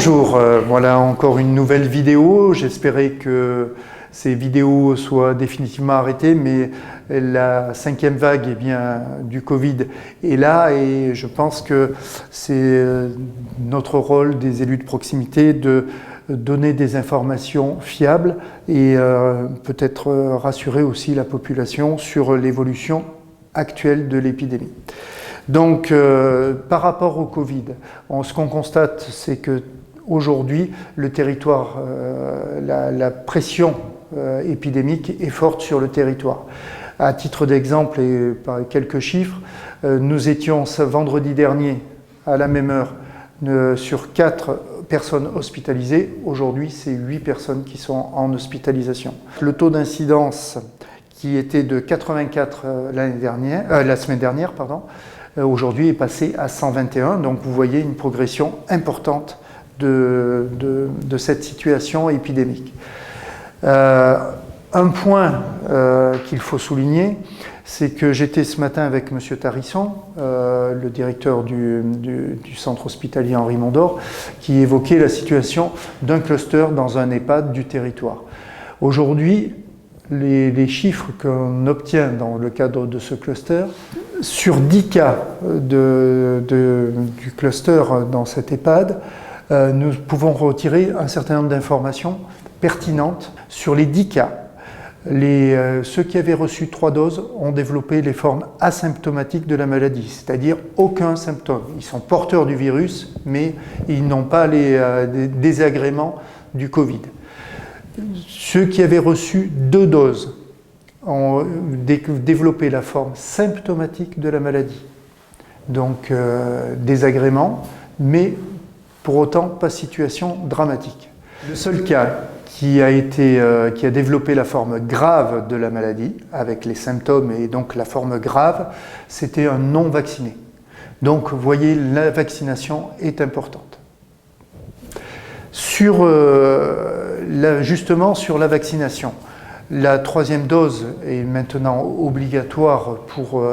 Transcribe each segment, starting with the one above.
Bonjour, voilà encore une nouvelle vidéo. J'espérais que ces vidéos soient définitivement arrêtées, mais la 5e vague du Covid est là et je pense que c'est notre rôle des élus de proximité de donner des informations fiables et peut-être rassurer aussi la population sur l'évolution actuelle de l'épidémie. Donc, par rapport au Covid, ce qu'on constate, c'est que aujourd'hui, le territoire, la pression épidémique est forte sur le territoire. À titre d'exemple et par quelques chiffres, nous étions vendredi dernier à la même heure sur 4 personnes hospitalisées. Aujourd'hui, c'est 8 personnes qui sont en hospitalisation. Le taux d'incidence qui était de 84 la semaine dernière, aujourd'hui est passé à 121. Donc vous voyez une progression importante de cette situation épidémique. Un point qu'il faut souligner, c'est que j'étais ce matin avec M. Tarisson, le directeur du centre hospitalier Henri Mondor, qui évoquait la situation d'un cluster dans un EHPAD du territoire. Aujourd'hui, les chiffres qu'on obtient dans le cadre de ce cluster, sur 10 cas du cluster dans cet EHPAD, nous pouvons retirer un certain nombre d'informations pertinentes. Sur les 10 cas, ceux qui avaient reçu 3 doses ont développé les formes asymptomatiques de la maladie, c'est-à-dire aucun symptôme. Ils sont porteurs du virus, mais ils n'ont pas les désagréments du Covid. Ceux qui avaient reçu 2 doses ont développé la forme symptomatique de la maladie. Donc désagrément, mais pour autant pas situation dramatique. Le seul cas qui a développé la forme grave de la maladie, avec les symptômes et donc la forme grave, c'était un non-vacciné. Donc vous voyez, la vaccination est importante. Justement sur la vaccination, la 3e dose est maintenant obligatoire pour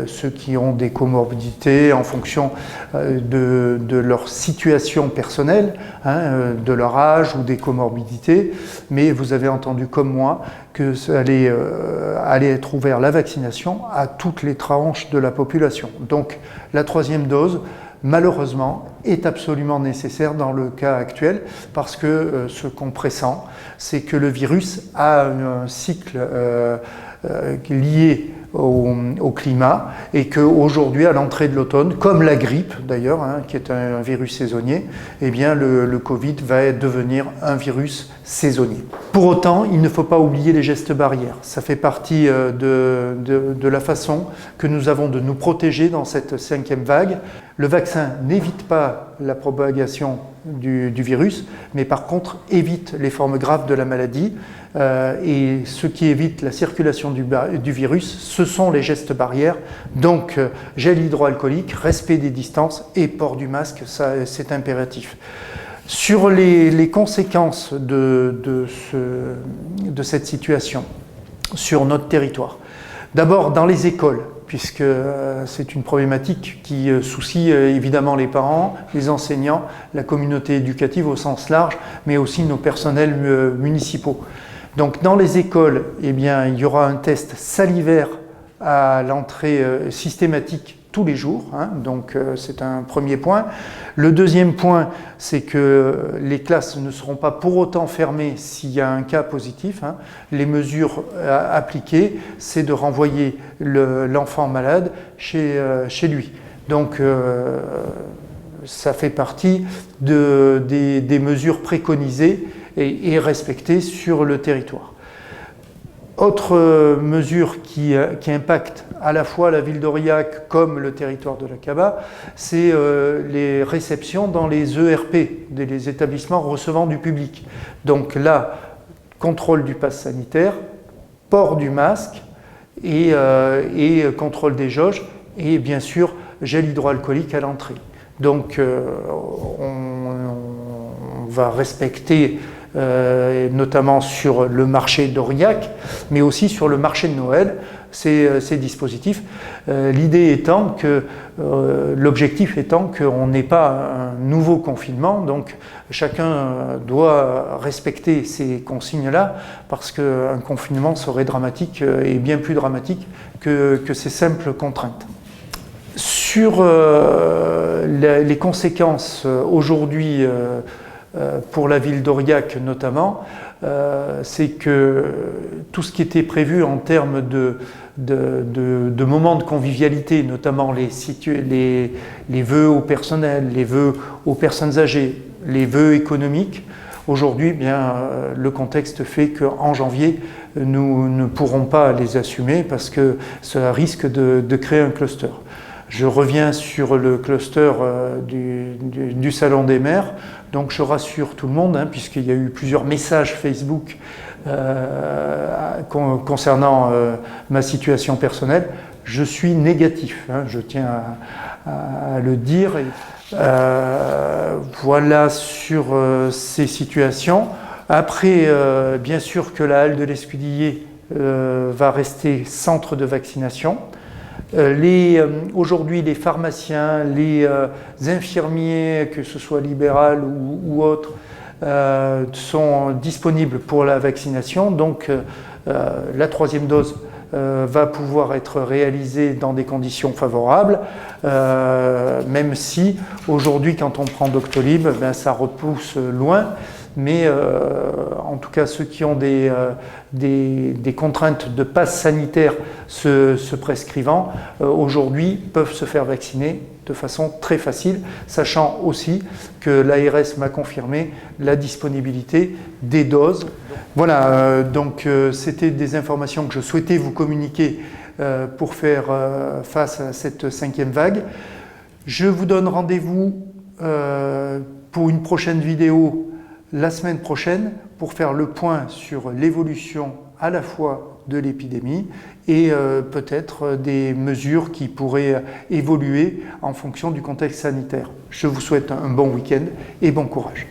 ceux qui ont des comorbidités en fonction de leur situation personnelle, de leur âge ou des comorbidités, mais vous avez entendu comme moi que ça allait être ouvert la vaccination à toutes les tranches de la population. Donc la 3e dose, malheureusement, est absolument nécessaire dans le cas actuel parce que ce qu'on pressent, c'est que le virus a un cycle lié au climat et qu'aujourd'hui, à l'entrée de l'automne, comme la grippe d'ailleurs, qui est un virus saisonnier, eh bien le Covid va devenir un virus saisonnier. Pour autant, il ne faut pas oublier les gestes barrières. Ça fait partie de la façon que nous avons de nous protéger dans cette 5e vague. Le vaccin n'évite pas la propagation du virus, mais par contre évite les formes graves de la maladie. Et ce qui évite la circulation du virus, ce sont les gestes barrières. Donc gel hydroalcoolique, respect des distances et port du masque, c'est impératif. Sur les conséquences de cette situation sur notre territoire, d'abord dans les écoles, puisque c'est une problématique qui soucie évidemment les parents, les enseignants, la communauté éducative au sens large, mais aussi nos personnels municipaux. Donc dans les écoles, eh bien, il y aura un test salivaire à l'entrée systématique tous les jours, donc c'est un premier point. Le deuxième point, c'est que les classes ne seront pas pour autant fermées s'il y a un cas positif. Les mesures appliquées, c'est de renvoyer l'enfant malade chez lui. Donc ça fait partie des mesures préconisées et respectées sur le territoire. Autre mesure qui impacte à la fois la ville d'Aurillac comme le territoire de l'Aqaba, c'est les réceptions dans les ERP, les établissements recevant du public. Donc là, contrôle du pass sanitaire, port du masque et contrôle des jauges et bien sûr gel hydroalcoolique à l'entrée. Donc on va respecter notamment sur le marché d'Aurillac, mais aussi sur le marché de Noël, ces dispositifs. L'idée étant que, l'objectif étant qu'on n'ait pas un nouveau confinement, donc chacun doit respecter ces consignes-là, parce qu'un confinement serait dramatique et bien plus dramatique que ces simples contraintes. Sur les conséquences aujourd'hui pour la ville d'Aurillac notamment, c'est que tout ce qui était prévu en termes de moments de convivialité, notamment les vœux au personnel, les vœux aux personnes âgées, les vœux économiques, aujourd'hui, bien, le contexte fait qu'en janvier, nous ne pourrons pas les assumer parce que cela risque de créer un cluster. Je reviens sur le cluster du Salon des maires. Donc je rassure tout le monde, puisqu'il y a eu plusieurs messages Facebook concernant ma situation personnelle. Je suis négatif, je tiens à le dire. Voilà sur ces situations. Après, bien sûr que la halle de l'Escudillé va rester centre de vaccination. Aujourd'hui, les pharmaciens, les infirmiers, que ce soit libéral ou autres, sont disponibles pour la vaccination. Donc, la troisième dose va pouvoir être réalisée dans des conditions favorables, même si aujourd'hui, quand on prend Doctolib, ça repousse loin. Mais en tout cas, ceux qui ont des contraintes de passe sanitaire se prescrivant, aujourd'hui peuvent se faire vacciner de façon très facile, sachant aussi que l'ARS m'a confirmé la disponibilité des doses. Voilà, donc c'était des informations que je souhaitais vous communiquer pour faire face à cette 5e vague. Je vous donne rendez-vous pour une prochaine vidéo la semaine prochaine pour faire le point sur l'évolution à la fois de l'épidémie et peut-être des mesures qui pourraient évoluer en fonction du contexte sanitaire. Je vous souhaite un bon week-end et bon courage.